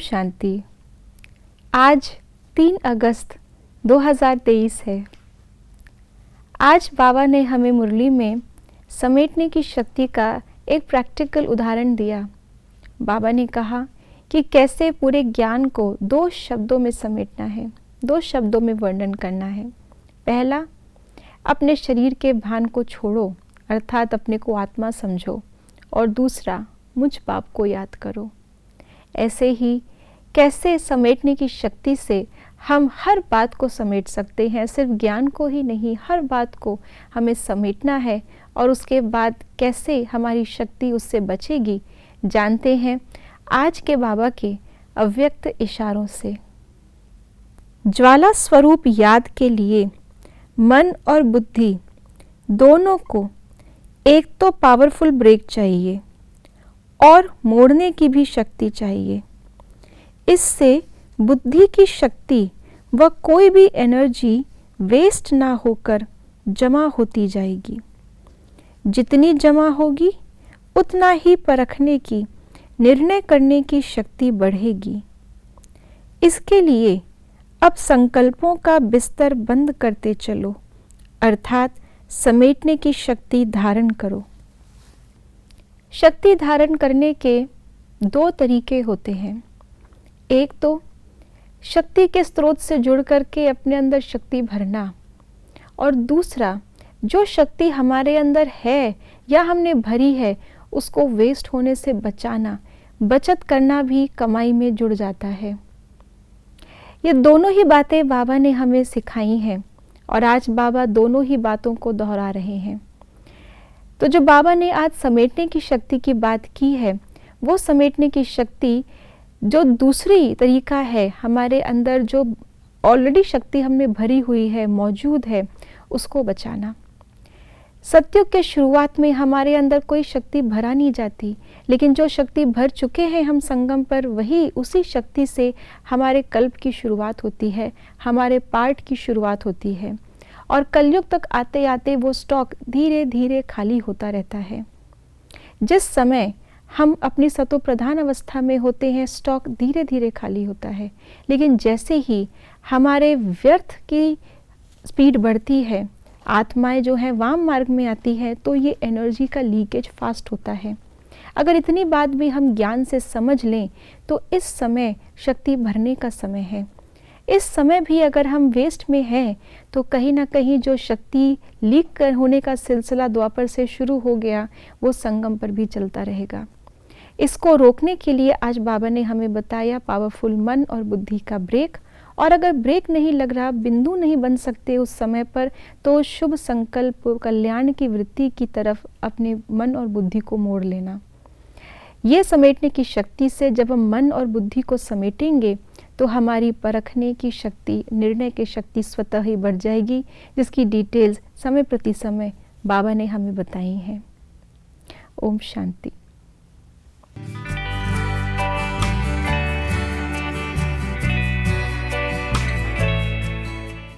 शांति। आज 3 अगस्त 2023 है। आज बाबा ने हमें मुरली में समेटने की शक्ति का एक प्रैक्टिकल उदाहरण दिया। बाबा ने कहा कि कैसे पूरे ज्ञान को 2 शब्दों में समेटना है, 2 शब्दों में वर्णन करना है। पहला, अपने शरीर के भान को छोड़ो, अर्थात अपने को आत्मा समझो, और दूसरा, मुझ बाप को याद करो। ऐसे ही कैसे समेटने की शक्ति से हम हर बात को समेट सकते हैं, सिर्फ ज्ञान को ही नहीं, हर बात को हमें समेटना है, और उसके बाद कैसे हमारी शक्ति उससे बचेगी, जानते हैं आज के बाबा के अव्यक्त इशारों से। ज्वाला स्वरूप याद के लिए मन और बुद्धि दोनों को एक तो पावरफुल ब्रेक चाहिए और मोड़ने की भी शक्ति चाहिए। इससे बुद्धि की शक्ति व कोई भी एनर्जी वेस्ट ना होकर जमा होती जाएगी। जितनी जमा होगी उतना ही परखने की, निर्णय करने की शक्ति बढ़ेगी। इसके लिए अब संकल्पों का बिस्तर बंद करते चलो, अर्थात समेटने की शक्ति धारण करो। शक्ति धारण करने के 2 तरीके होते हैं। एक तो शक्ति के स्रोत से जुड़ करके अपने अंदर शक्ति भरना, और दूसरा, जो शक्ति हमारे अंदर है या हमने भरी है उसको वेस्ट होने से बचाना। बचत करना भी कमाई में जुड़ जाता है। ये दोनों ही बातें बाबा ने हमें सिखाई हैं, और आज बाबा दोनों ही बातों को दोहरा रहे हैं। तो जो बाबा ने आज समेटने की शक्ति की बात की है, वो समेटने की शक्ति जो दूसरी तरीका है, हमारे अंदर जो ऑलरेडी शक्ति हमने भरी हुई है, मौजूद है, उसको बचाना। सतयुग के शुरुआत में हमारे अंदर कोई शक्ति भरा नहीं जाती, लेकिन जो शक्ति भर चुके हैं हम संगम पर, वही उसी शक्ति से हमारे कल्प की शुरुआत होती है, हमारे पार्ट की शुरुआत होती है, और कलयुग तक आते आते वो स्टॉक धीरे धीरे खाली होता रहता है। जिस समय हम अपनी सतो प्रधान अवस्था में होते हैं, स्टॉक धीरे धीरे खाली होता है, लेकिन जैसे ही हमारे व्यर्थ की स्पीड बढ़ती है, आत्माएं जो हैं वाम मार्ग में आती है, तो ये एनर्जी का लीकेज फास्ट होता है। अगर इतनी बात भी हम ज्ञान से समझ लें तो इस समय शक्ति भरने का समय है। इस समय भी अगर हम वेस्ट में हैं तो कहीं ना कहीं जो शक्ति लीक होने का सिलसिला द्वापर से शुरू हो गया, वो संगम पर भी चलता रहेगा। इसको रोकने के लिए आज बाबा ने हमें बताया पावरफुल मन और बुद्धि का ब्रेक। और अगर ब्रेक नहीं लग रहा, बिंदु नहीं बन सकते उस समय पर, तो शुभ संकल्प, कल्याण की वृत्ति की तरफ अपने मन और बुद्धि को मोड़ लेना। ये समेटने की शक्ति से जब हम मन और बुद्धि को समेटेंगे तो हमारी परखने की शक्ति, निर्णय की शक्ति स्वतः ही बढ़ जाएगी, जिसकी डिटेल्स समय प्रति समय बाबा ने हमें बताई हैं। ओम शांति।